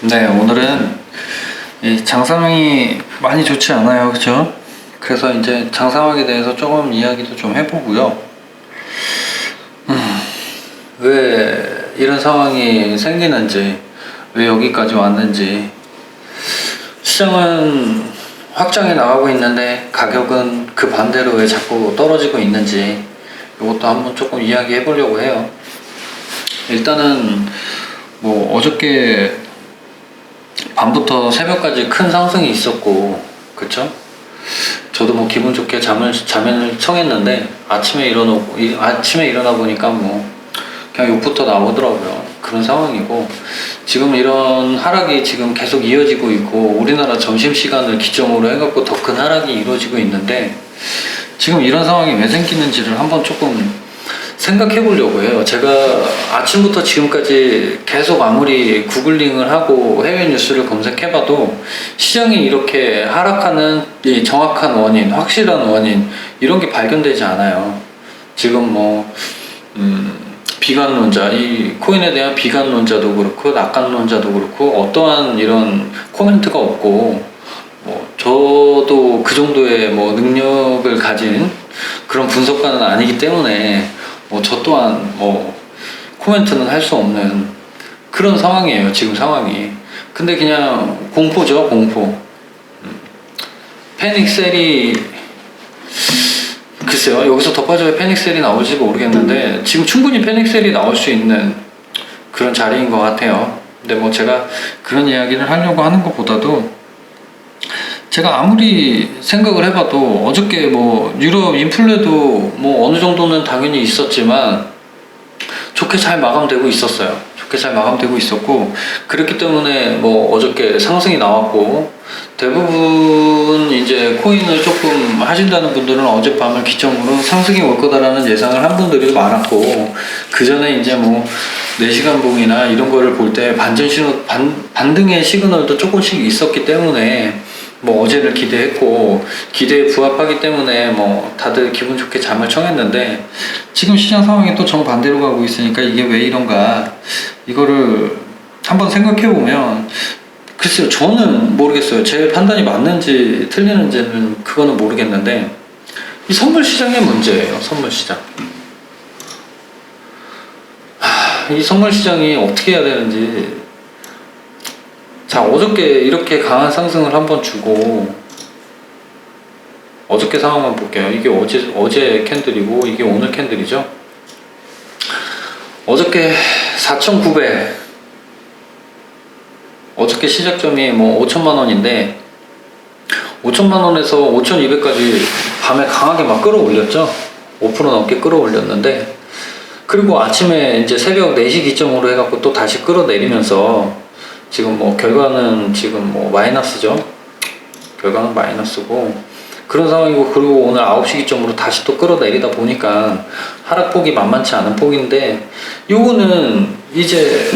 네, 오늘은 이 장상황이 많이 좋지 않아요, 그죠? 그래서 이제 장상황에 대해서 조금 이야기도 좀 해보고요. 왜 이런 상황이 생기는지, 왜 여기까지 왔는지, 시장은 확장해 나가고 있는데 가격은 그 반대로 왜 자꾸 떨어지고 있는지, 이것도 한번 조금 이야기해 보려고 해요. 일단은 뭐 어저께 밤부터 새벽까지 큰 상승이 있었고, 그쵸? 저도 뭐 기분 좋게 잠을 청했는데 아침에 일어나 보니까 뭐 그냥 욕부터 나오더라고요. 그런 상황이고, 지금 이런 하락이 지금 계속 이어지고 있고, 우리나라 점심시간을 기점으로 해갖고 더 큰 하락이 이루어지고 있는데, 지금 이런 상황이 왜 생기는지를 한번 조금 생각해 보려고 해요. 제가 아침부터 지금까지 계속 아무리 구글링을 하고 해외 뉴스를 검색해 봐도 시장이 이렇게 하락하는 이 정확한 원인, 확실한 원인, 이런 게 발견되지 않아요. 지금 뭐 비관론자, 이 코인에 대한 비관론자도 그렇고 낙관론자도 그렇고 어떠한 이런 코멘트가 없고, 뭐 저도 그 정도의 뭐 능력을 가진 그런 분석가는 아니기 때문에 뭐 저 또한 뭐 코멘트는 할 수 없는 그런 상황이에요, 지금 상황이. 근데 그냥 공포죠, 공포. 패닉셀이, 글쎄요, 여기서 더 빠져야 패닉셀이 나올지 모르겠는데 지금 충분히 패닉셀이 나올 수 있는 그런 자리인 것 같아요. 근데 뭐 제가 그런 이야기를 하려고 하는 것보다도, 제가 아무리 생각을 해봐도 어저께 뭐 유럽 인플레도 뭐 어느 정도는 당연히 있었지만 좋게 잘 마감되고 있었어요. 좋게 잘 마감되고 있었고, 그렇기 때문에 뭐 어저께 상승이 나왔고, 대부분 이제 코인을 조금 하신다는 분들은 어젯밤을 기점으로 상승이 올 거다라는 예상을 한 분들이 많았고, 그 전에 이제 뭐 4시간 봉이나 이런 거를 볼 때 반등의 시그널도 조금씩 있었기 때문에 뭐 어제를 기대했고, 기대에 부합하기 때문에 뭐 다들 기분 좋게 잠을 청했는데, 지금 시장 상황이 또 정반대로 가고 있으니까 이게 왜 이런가, 이거를 한번 생각해 보면, 글쎄요, 저는 모르겠어요. 제 판단이 맞는지 틀리는지는 그거는 모르겠는데, 이 선물 시장의 문제예요. 선물 시장. 이 선물 시장이 어떻게 해야 되는지. 자, 어저께 이렇게 강한 상승을 한번 주고, 어저께 상황만 볼게요. 이게 어제 캔들이고 이게 오늘 캔들이죠. 어저께 4,900, 어저께 시작점이 뭐 5천만 원인데 5천만 원에서 5,200까지 밤에 강하게 막 끌어올렸죠. 5% 넘게 끌어올렸는데, 그리고 아침에 이제 새벽 4시 기점으로 해갖고 또 다시 끌어내리면서 지금 뭐 결과는 지금 뭐 마이너스죠. 결과는 마이너스고 그런 상황이고, 그리고 오늘 9시 기점으로 다시 또 끌어내리다 보니까 하락폭이 만만치 않은 폭인데, 요거는 이제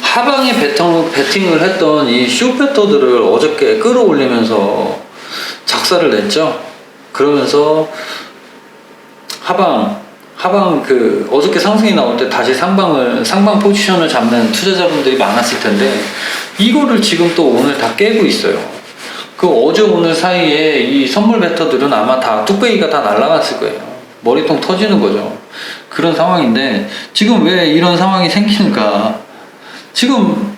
하방에 베팅을 했던 이 쇼패터들을 어저께 끌어올리면서 작사를 냈죠. 그러면서 하방 그 어저께 상승이 나올 때 다시 상방 포지션을 잡는 투자자분들이 많았을 텐데, 이거를 지금 또 오늘 다 깨고 있어요. 그 어제 오늘 사이에 이 선물 베터들은 아마 다 뚝배기가 다 날아갔을 거예요. 머리통 터지는 거죠. 그런 상황인데, 지금 왜 이런 상황이 생기는가. 지금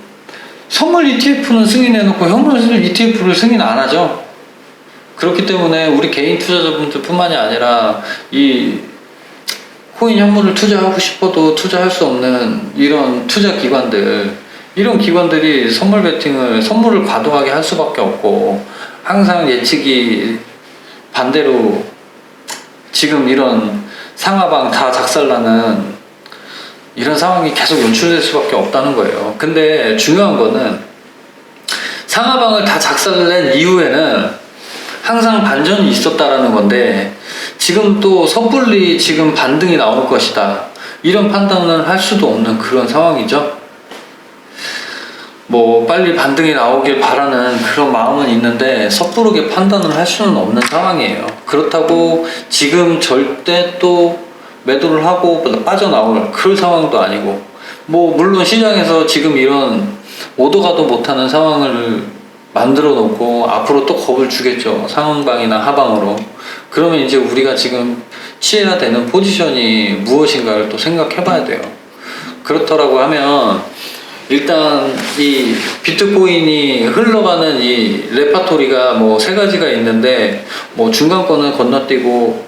선물 ETF는 승인해놓고 현물 ETF를 승인 안 하죠. 그렇기 때문에 우리 개인 투자자분들 뿐만이 아니라 이 코인 현물을 투자하고 싶어도 투자할 수 없는 이런 투자 기관들, 이런 기관들이 선물을 과도하게 할 수밖에 없고, 항상 예측이 반대로 지금 이런 상하방 다 작살나는 이런 상황이 계속 연출될 수밖에 없다는 거예요. 근데 중요한 거는 상하방을 다 작살낸 이후에는 항상 반전이 있었다라는 건데, 지금 또 섣불리 지금 반등이 나올 것이다, 이런 판단을 할 수도 없는 그런 상황이죠. 뭐 빨리 반등이 나오길 바라는 그런 마음은 있는데 섣부르게 판단을 할 수는 없는 상황이에요. 그렇다고 지금 절대 또 매도를 하고 빠져나올 그런 상황도 아니고, 뭐 물론 시장에서 지금 이런 오도 가도 못하는 상황을 만들어 놓고 앞으로 또 겁을 주겠죠. 상방이나 하방으로. 그러면 이제 우리가 지금 취해야 되는 포지션이 무엇인가를 또 생각해 봐야 돼요. 그렇더라고 하면 일단 이 비트코인이 흘러가는 이 레파토리가 뭐 세 가지가 있는데 뭐 중간 거는 건너뛰고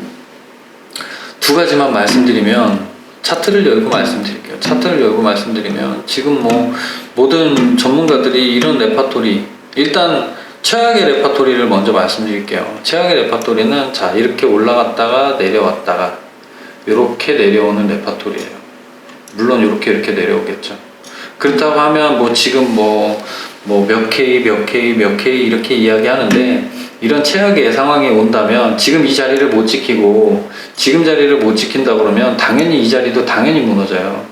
두 가지만 말씀드리면 차트를 열고 말씀드릴게요. 차트를 열고 말씀드리면 지금 뭐 모든 전문가들이 이런 레파토리, 일단 최악의 레파토리를 먼저 말씀드릴게요. 최악의 레파토리는 자 이렇게 올라갔다가 내려왔다가 이렇게 내려오는 레파토리예요. 물론 이렇게 내려오겠죠. 그렇다고 하면 뭐 지금 뭐 몇 K 이렇게 이야기하는데 이런 최악의 상황이 온다면 지금 이 자리를 못 지키고 지금 자리를 못 지킨다 그러면 당연히 이 자리도 당연히 무너져요.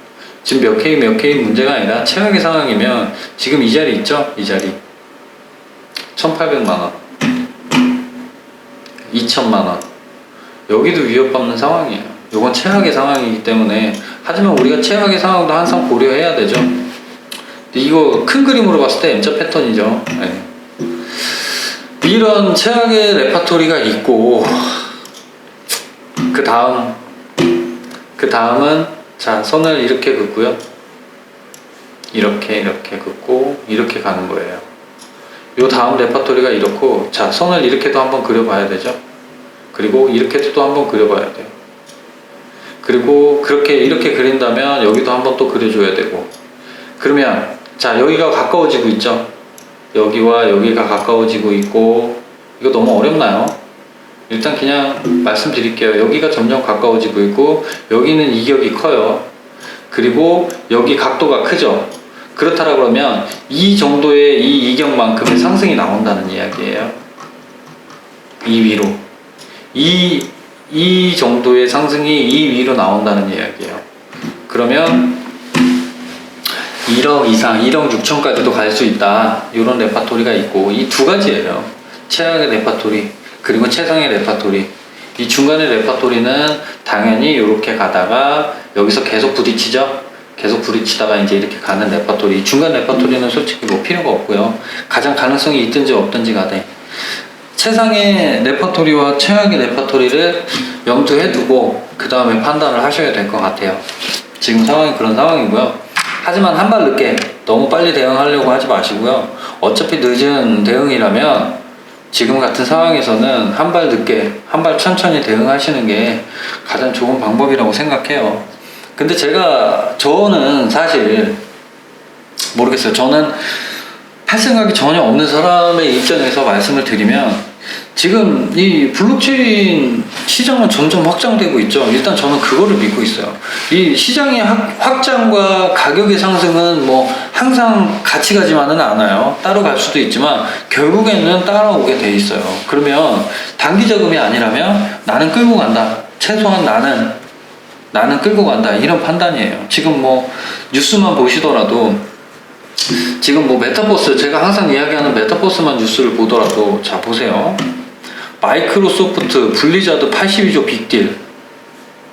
지금 몇 K 문제가 아니라 최악의 상황이면 지금 이 자리 있죠? 이 자리 1,800만원 2,000만원 여기도 위협받는 상황이에요. 이건 최악의 상황이기 때문에 하지만 우리가 최악의 상황도 항상 고려해야 되죠. 이거 큰 그림으로 봤을 때 M자 패턴이죠. 네. 이런 최악의 레파토리가 있고 그 다음은 자 선을 이렇게 긋고요. 이렇게 긋고 이렇게 가는 거예요. 요 다음 레파토리가 이렇고 자 선을 이렇게도 한번 그려봐야 되죠. 그리고 이렇게도 또 한번 그려봐야 돼요. 그리고 그렇게 이렇게 그린다면 여기도 한번 또 그려줘야 되고 그러면 자 여기가 가까워지고 있죠. 여기와 여기가 가까워지고 있고 이거 너무 어렵나요? 일단 그냥 말씀드릴게요. 여기가 점점 가까워지고 있고 여기는 이격이 커요. 그리고 여기 각도가 크죠. 그렇다라 그러면 이 정도의 이 이격만큼의 상승이 나온다는 이야기예요. 이 위로 이 정도의 상승이 이 위로 나온다는 이야기예요. 그러면 1억 이상 1억 6천까지도 갈 수 있다. 이런 레파토리가 있고 이 두 가지예요. 최악의 레파토리 그리고 최상의 레파토리. 이 중간의 레파토리는 당연히 이렇게 가다가 여기서 계속 부딪히죠. 계속 부딪히다가 이제 이렇게 가는 레파토리. 중간 레파토리는 솔직히 뭐 필요가 없고요. 가장 가능성이 있든지 없든지 간에 최상의 레파토리와 최악의 레파토리를 염두에 두고 그 다음에 판단을 하셔야 될 것 같아요. 지금 상황이 그런 상황이고요. 하지만 한 발 늦게 너무 빨리 대응하려고 하지 마시고요. 어차피 늦은 대응이라면 지금 같은 상황에서는 한 발 늦게 한 발 천천히 대응하시는 게 가장 좋은 방법이라고 생각해요. 근데 저는 사실 모르겠어요. 저는 할 생각이 전혀 없는 사람의 입장에서 말씀을 드리면 지금 이 블록체인 시장은 점점 확장되고 있죠. 일단 저는 그거를 믿고 있어요. 이 시장의 확장과 가격의 상승은 뭐 항상 같이 가지만은 않아요. 따로 갈 수도 있지만 결국에는 따라오게 돼 있어요. 그러면 단기 자금이 아니라면 나는 끌고 간다. 최소한 나는 끌고 간다. 이런 판단이에요. 지금 뭐 뉴스만 보시더라도 지금 뭐 메타버스, 제가 항상 이야기하는 메타버스만 뉴스를 보더라도 자 보세요. 마이크로소프트 블리자드 82조 빅딜,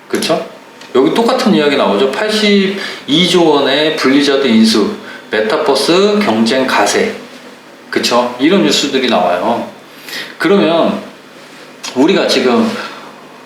그쵸? 여기 똑같은 이야기 나오죠. 82조 원의 블리자드 인수, 메타버스 경쟁 가세, 그쵸? 이런 뉴스들이 나와요. 그러면 우리가 지금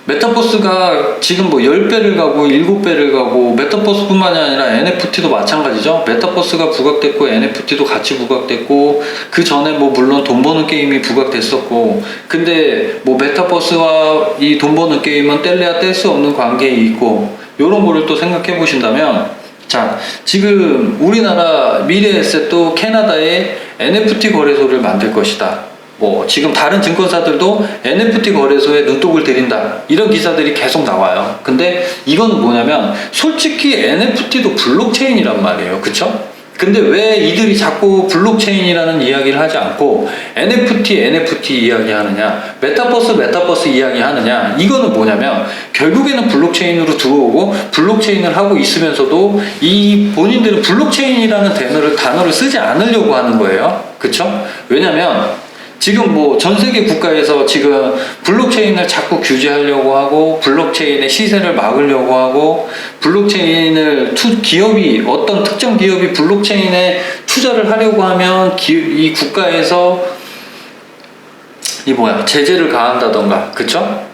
메타버스가 지금 뭐 10배를 가고 7배를 가고 메타버스뿐만이 아니라 NFT도 마찬가지죠. 메타버스가 부각됐고 NFT도 같이 부각됐고 그 전에 뭐 물론 돈 버는 게임이 부각됐었고 근데 뭐 메타버스와 이 돈 버는 게임은 뗄래야 뗄 수 없는 관계에 있고 요런 거를 또 생각해 보신다면 자 지금 우리나라 미래에셋도 캐나다에 NFT 거래소를 만들 것이다. 뭐 지금 다른 증권사들도 NFT 거래소에 눈독을 들인다 이런 기사들이 계속 나와요. 근데 이거는 뭐냐면 솔직히 NFT도 블록체인이란 말이에요. 그쵸? 근데 왜 이들이 자꾸 블록체인이라는 이야기를 하지 않고 NFT 이야기 하느냐, 메타버스 이야기 하느냐, 이거는 뭐냐면 결국에는 블록체인으로 들어오고 블록체인을 하고 있으면서도 이 본인들은 블록체인이라는 단어를 쓰지 않으려고 하는 거예요. 그쵸? 왜냐면 지금 뭐 전 세계 국가에서 지금 블록체인을 자꾸 규제하려고 하고 블록체인의 시세를 막으려고 하고 블록체인을 기업이 어떤 특정 기업이 블록체인에 투자를 하려고 하면 이 국가에서 제재를 가한다던가, 그쵸?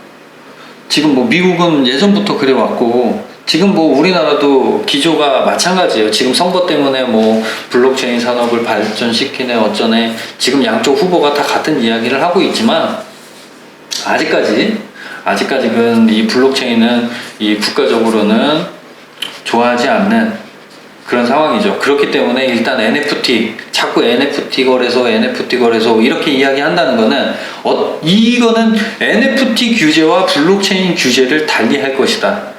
지금 뭐 미국은 예전부터 그래왔고 지금 뭐 우리나라도 기조가 마찬가지예요. 지금 선거 때문에 뭐 블록체인 산업을 발전시키네 어쩌네, 지금 양쪽 후보가 다 같은 이야기를 하고 있지만 아직까지는 이 블록체인은 이 국가적으로는 좋아하지 않는 그런 상황이죠. 그렇기 때문에 일단 NFT, 자꾸 NFT 거래소 이렇게 이야기한다는 거는 이거는 NFT 규제와 블록체인 규제를 달리할 것이다.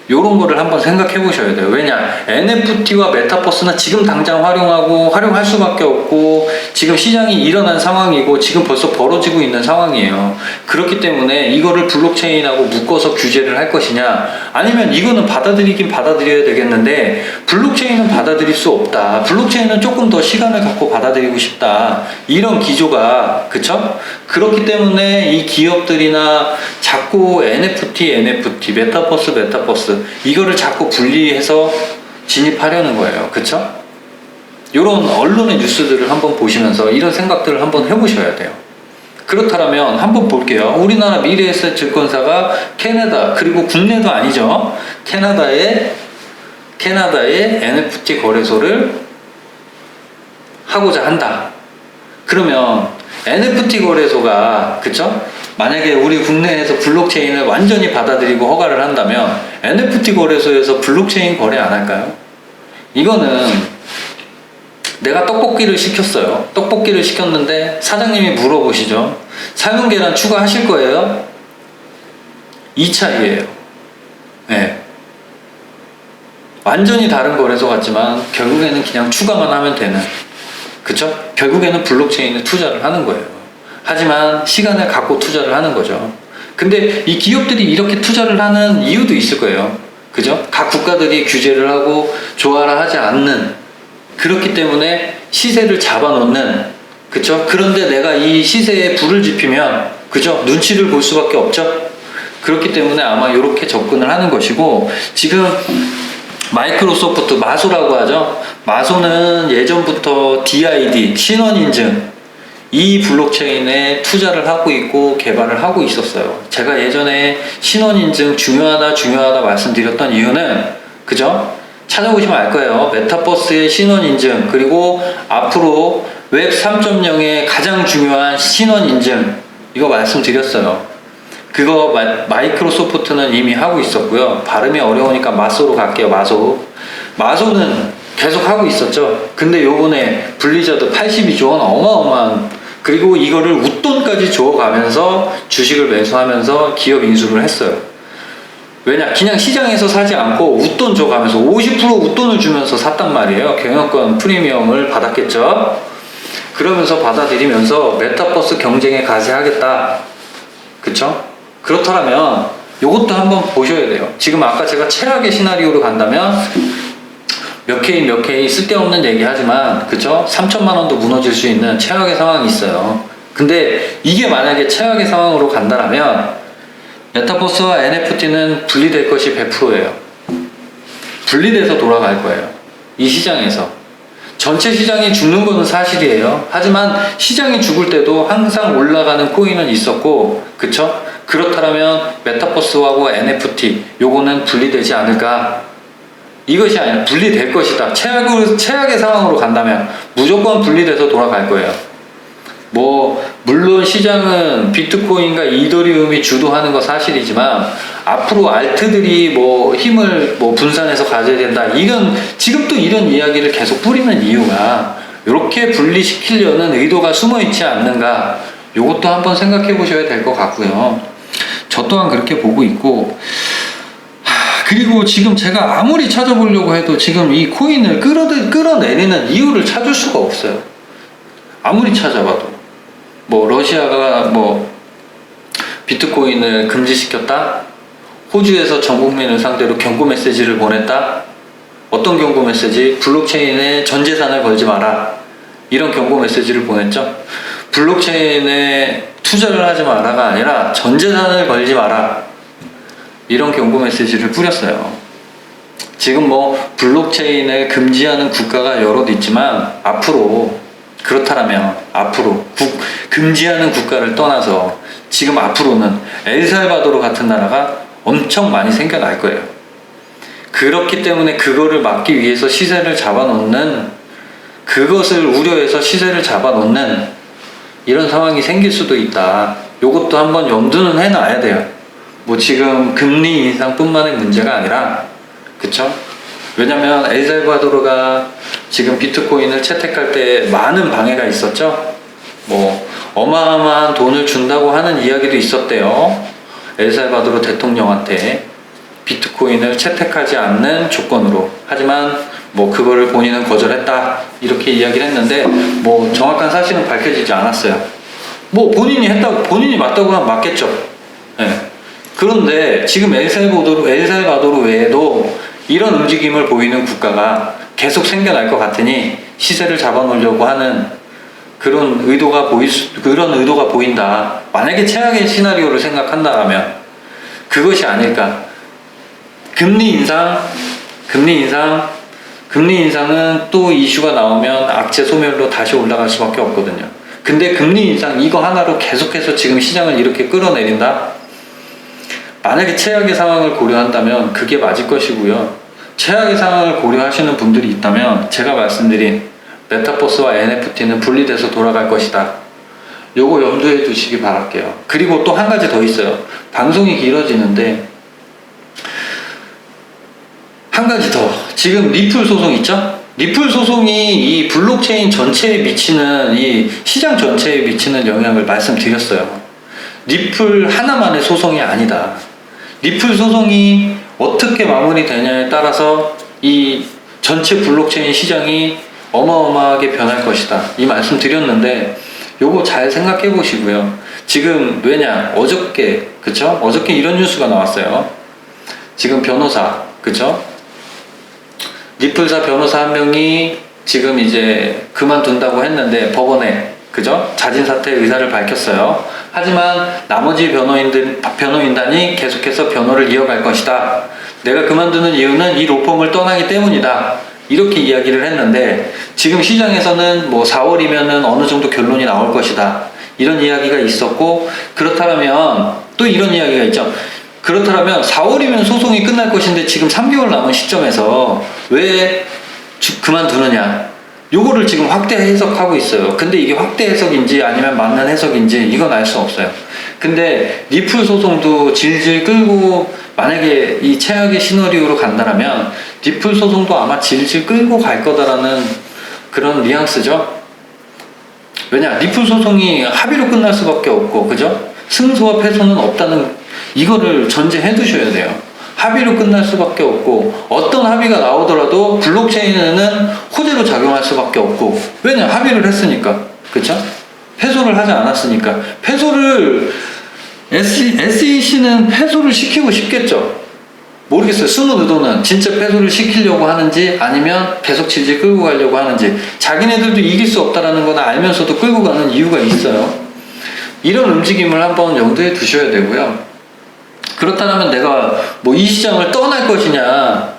요런 거를 한번 생각해 보셔야 돼요. 왜냐, NFT와 메타버스는 지금 당장 활용할 수밖에 없고 지금 시장이 일어난 상황이고 지금 벌써 벌어지고 있는 상황이에요. 그렇기 때문에 이거를 블록체인하고 묶어서 규제를 할 것이냐, 아니면 이거는 받아들이긴 받아들여야 되겠는데 블록체인은 받아들일 수 없다, 블록체인은 조금 더 시간을 갖고 받아들이고 싶다, 이런 기조가, 그쵸? 그렇기 때문에 이 기업들이나 자꾸 NFT, 메타버스 이거를 자꾸 분리해서 진입하려는 거예요. 그쵸? 이런 언론의 뉴스들을 한번 보시면서 이런 생각들을 한번 해보셔야 돼요. 그렇다면 한번 볼게요. 우리나라 미래에셋 증권사가 캐나다, 그리고 국내도 아니죠, 캐나다의 NFT 거래소를 하고자 한다. 그러면 NFT 거래소가, 그쵸? 만약에 우리 국내에서 블록체인을 완전히 받아들이고 허가를 한다면 NFT 거래소에서 블록체인 거래 안 할까요? 이거는 내가 떡볶이를 시켰어요. 떡볶이를 시켰는데 사장님이 물어보시죠. 삶은 계란 추가하실 거예요? 이 차이예요. 네. 완전히 다른 거래소 같지만 결국에는 그냥 추가만 하면 되는, 그쵸? 결국에는 블록체인에 투자를 하는 거예요. 하지만 시간을 갖고 투자를 하는 거죠. 근데 이 기업들이 이렇게 투자를 하는 이유도 있을 거예요. 그죠? 각 국가들이 규제를 하고 조화를 하지 않는, 그렇기 때문에 시세를 잡아놓는, 그쵸? 그런데 내가 이 시세에 불을 지피면, 그죠? 눈치를 볼 수밖에 없죠? 그렇기 때문에 아마 이렇게 접근을 하는 것이고, 지금 마이크로소프트, 마소라고 하죠? 마소는 예전부터 DID, 신원인증, 이 블록체인에 투자를 하고 있고 개발을 하고 있었어요. 제가 예전에 신원인증 중요하다 말씀드렸던 이유는, 그죠? 찾아보시면 알 거예요. 메타버스의 신원인증, 그리고 앞으로 웹 3.0의 가장 중요한 신원인증, 이거 말씀드렸어요. 그거 마이크로소프트는 이미 하고 있었고요. 발음이 어려우니까 마소로 갈게요. 마소는 계속 하고 있었죠. 근데 요번에 블리자드 82조 원 어마어마한, 그리고 이거를 웃돈까지 줘가면서 주식을 매수하면서 기업 인수를 했어요. 왜냐, 그냥 시장에서 사지 않고 웃돈 줘가면서 50% 웃돈을 주면서 샀단 말이에요. 경영권 프리미엄을 받았겠죠. 그러면서 받아들이면서 메타버스 경쟁에 가세하겠다. 그쵸? 그렇다면 요것도 한번 보셔야 돼요. 지금 아까 제가 최악의 시나리오로 간다면 몇 K 쓸데없는 얘기 하지만, 그쵸? 3천만 원도 무너질 수 있는 최악의 상황이 있어요. 근데 이게 만약에 최악의 상황으로 간다면 메타버스와 NFT는 분리될 것이 100%예요. 분리돼서 돌아갈 거예요. 이 시장에서. 전체 시장이 죽는 것은 사실이에요. 하지만 시장이 죽을 때도 항상 올라가는 코인은 있었고, 그쵸? 그렇다면 메타버스하고 NFT 요거는 분리되지 않을까? 이것이 아니라 분리될 것이다. 최악의 상황으로 간다면 무조건 분리돼서 돌아갈 거예요. 물론 시장은 비트코인과 이더리움이 주도하는 거 사실이지만 앞으로 알트들이 힘을 분산해서 가져야 된다, 지금도 이런 이야기를 계속 뿌리는 이유가 이렇게 분리시키려는 의도가 숨어 있지 않는가, 요것도 한번 생각해 보셔야 될 것 같고요. 저 또한 그렇게 보고 있고, 그리고 지금 제가 아무리 찾아보려고 해도 지금 이 코인을 끌어내리는 이유를 찾을 수가 없어요. 아무리 찾아봐도. 러시아가 비트코인을 금지시켰다? 호주에서 전 국민을 상대로 경고 메시지를 보냈다? 어떤 경고 메시지? 블록체인에 전 재산을 걸지 마라. 이런 경고 메시지를 보냈죠. 블록체인에 투자를 하지 마라가 아니라 전 재산을 걸지 마라, 이런 경고 메시지를 뿌렸어요. 지금 뭐 블록체인을 금지하는 국가가 여럿 있지만 앞으로, 그렇다면 앞으로 금지하는 국가를 떠나서 지금 앞으로는 엘살바도르 같은 나라가 엄청 많이 생겨날 거예요. 그렇기 때문에 그거를 막기 위해서 시세를 잡아놓는, 그것을 우려해서 시세를 잡아놓는 이런 상황이 생길 수도 있다. 요것도 한번 염두는 해놔야 돼요. 뭐 지금 금리 인상뿐만의 문제가 아니라, 그쵸? 왜냐면 엘살바도르가 지금 비트코인을 채택할 때 많은 방해가 있었죠. 뭐 어마어마한 돈을 준다고 하는 이야기도 있었대요. 엘살바도르 대통령한테 비트코인을 채택하지 않는 조건으로. 하지만 뭐 그거를 본인은 거절했다, 이렇게 이야기를 했는데 뭐 정확한 사실은 밝혀지지 않았어요. 뭐 본인이 했다고, 본인이 맞다고 하면 맞겠죠. 네. 그런데 지금 엘살바도르 외에도 이런 움직임을 보이는 국가가 계속 생겨날 것 같으니 시세를 잡아놓으려고 하는 그런 의도가 보인다. 만약에 최악의 시나리오를 생각한다면 그것이 아닐까. 금리 인상은 또 이슈가 나오면 악재 소멸로 다시 올라갈 수밖에 없거든요. 근데 금리 인상 이거 하나로 계속해서 지금 시장을 이렇게 끌어내린다? 만약에 최악의 상황을 고려한다면 그게 맞을 것이고요. 최악의 상황을 고려하시는 분들이 있다면 제가 말씀드린 메타버스와 NFT는 분리돼서 돌아갈 것이다. 요거 염두에 두시기 바랄게요. 그리고 또 한 가지 더 있어요. 방송이 길어지는데 한 가지 더. 지금 리플 소송 있죠? 리플 소송이 이 블록체인 전체에 미치는, 이 시장 전체에 미치는 영향을 말씀드렸어요. 리플 하나만의 소송이 아니다. 리플 소송이 어떻게 마무리되냐에 따라서 이 전체 블록체인 시장이 어마어마하게 변할 것이다, 이 말씀 드렸는데 요거 잘 생각해 보시고요. 지금 왜냐, 어저께, 그쵸? 어저께 이런 뉴스가 나왔어요. 지금 변호사, 그쵸? 리플사 변호사 한 명이 지금 이제 그만둔다고 했는데 법원에, 그죠? 자진 사퇴 의사를 밝혔어요. 하지만 나머지 변호인단이 계속해서 변호를 이어갈 것이다. 내가 그만두는 이유는 이 로펌을 떠나기 때문이다, 이렇게 이야기를 했는데 지금 시장에서는 뭐 4월이면은 어느 정도 결론이 나올 것이다, 이런 이야기가 있었고, 그렇다면 또 이런 이야기가 있죠. 그렇다면 4월이면 소송이 끝날 것인데 지금 3개월 남은 시점에서 왜 그만두느냐, 요거를 지금 확대 해석하고 있어요. 근데 이게 확대 해석인지 아니면 맞는 해석인지 이건 알 수 없어요. 근데 리플 소송도 질질 끌고, 만약에 이 최악의 시나리오로 간다면 리플 소송도 아마 질질 끌고 갈 거다라는 그런 뉘앙스죠. 왜냐, 리플 소송이 합의로 끝날 수밖에 없고, 그죠? 승소와 패소는 없다는, 이거를 전제해 두셔야 돼요. 합의로 끝날 수밖에 없고, 어떤 합의가 나오더라도 블록체인에는 호재로 작용할 수밖에 없고, 왜냐, 합의를 했으니까, 그쵸? 패소를 하지 않았으니까. 패소를 SEC는 패소를 시키고 싶겠죠. 모르겠어요. 숨은 의도는 진짜 패소를 시키려고 하는지 아니면 계속 질질 끌고 가려고 하는지. 자기네들도 이길 수 없다라는 건 알면서도 끌고 가는 이유가 있어요. 이런 움직임을 한번 염두에 두셔야 되고요. 그렇다면 내가 뭐 이 시장을 떠날 것이냐,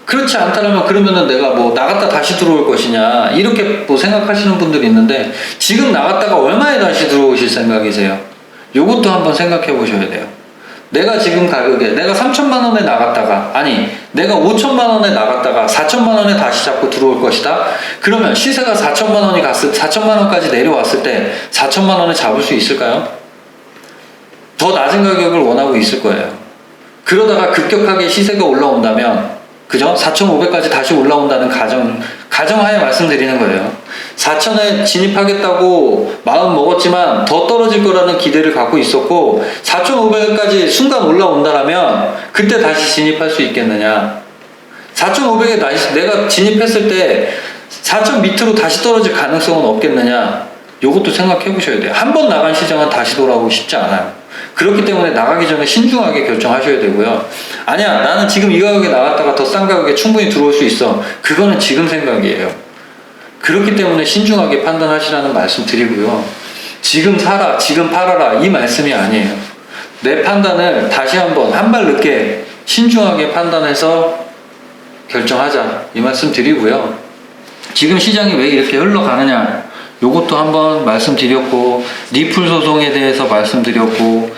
그렇지 않다면 그러면은 내가 뭐 나갔다 다시 들어올 것이냐, 이렇게 뭐 생각하시는 분들이 있는데 지금 나갔다가 얼마에 다시 들어오실 생각이세요? 요것도 한번 생각해 보셔야 돼요. 내가 지금 가격에 내가 3천만 원에 나갔다가, 아니 내가 5천만 원에 나갔다가 4천만 원에 다시 잡고 들어올 것이다. 그러면 시세가 4천만 원까지 내려왔을 때 4천만 원에 잡을 수 있을까요? 더 낮은 가격을 원하고 있을 거예요. 그러다가 급격하게 시세가 올라온다면, 그죠? 4,500까지 다시 올라온다는 가정하에 말씀드리는 거예요. 4천에 진입하겠다고 마음 먹었지만 더 떨어질 거라는 기대를 갖고 있었고 4,500까지 순간 올라온다라면 그때 다시 진입할 수 있겠느냐. 4,500에 내가 진입했을 때 4천 밑으로 다시 떨어질 가능성은 없겠느냐. 이것도 생각해 보셔야 돼요. 한 번 나간 시장은 다시 돌아오고 싶지 않아요. 그렇기 때문에 나가기 전에 신중하게 결정하셔야 되고요. 아니야, 나는 지금 이 가격에 나갔다가 더 싼 가격에 충분히 들어올 수 있어. 그거는 지금 생각이에요. 그렇기 때문에 신중하게 판단하시라는 말씀 드리고요. 지금 사라, 지금 팔아라 이 말씀이 아니에요. 내 판단을 다시 한번 한 발 늦게 신중하게 판단해서 결정하자 이 말씀 드리고요. 지금 시장이 왜 이렇게 흘러가느냐 요것도 한번 말씀드렸고, 리플 소송에 대해서 말씀드렸고,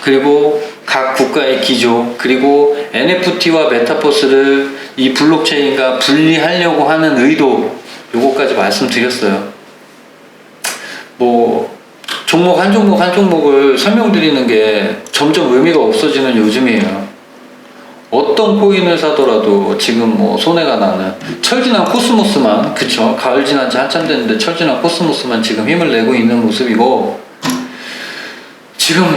그리고 각 국가의 기조, 그리고 NFT와 메타버스를 이 블록체인과 분리하려고 하는 의도, 요거까지 말씀드렸어요. 뭐 종목 한 종목 한 종목을 설명드리는 게 점점 의미가 없어지는 요즘이에요. 어떤 코인을 사더라도 지금 뭐 손해가 나는 철진한 코스모스만, 그쵸, 가을 지난 지 한참 됐는데 철진한 코스모스만 지금 힘을 내고 있는 모습이고, 지금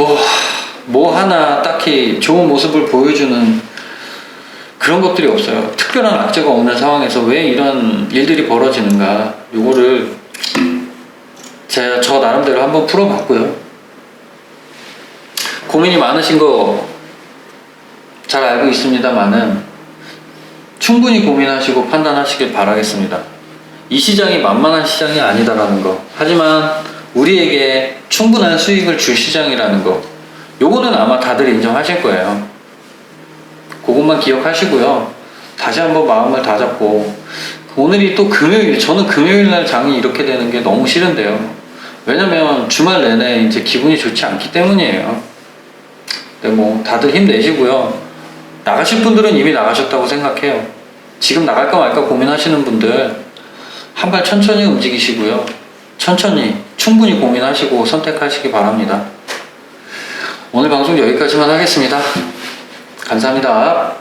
뭐 하나 딱히 좋은 모습을 보여주는 그런 것들이 없어요. 특별한 악재가 없는 상황에서 왜 이런 일들이 벌어지는가, 요거를 제가 저 나름대로 한번 풀어봤고요. 고민이 많으신 거 잘 알고 있습니다만은 충분히 고민하시고 판단하시길 바라겠습니다. 이 시장이 만만한 시장이 아니다라는 거, 하지만 우리에게 충분한 수익을 줄 시장이라는 거, 요거는 아마 다들 인정하실 거예요. 그것만 기억하시고요. 다시 한번 마음을 다잡고, 오늘이 또 금요일, 저는 금요일날 장이 이렇게 되는 게 너무 싫은데요. 왜냐면 주말 내내 이제 기분이 좋지 않기 때문이에요. 근데 뭐 다들 힘내시고요. 나가실 분들은 이미 나가셨다고 생각해요. 지금 나갈까 말까 고민하시는 분들 한 발 천천히 움직이시고요. 천천히 충분히 고민하시고 선택하시기 바랍니다. 오늘 방송 여기까지만 하겠습니다. 감사합니다.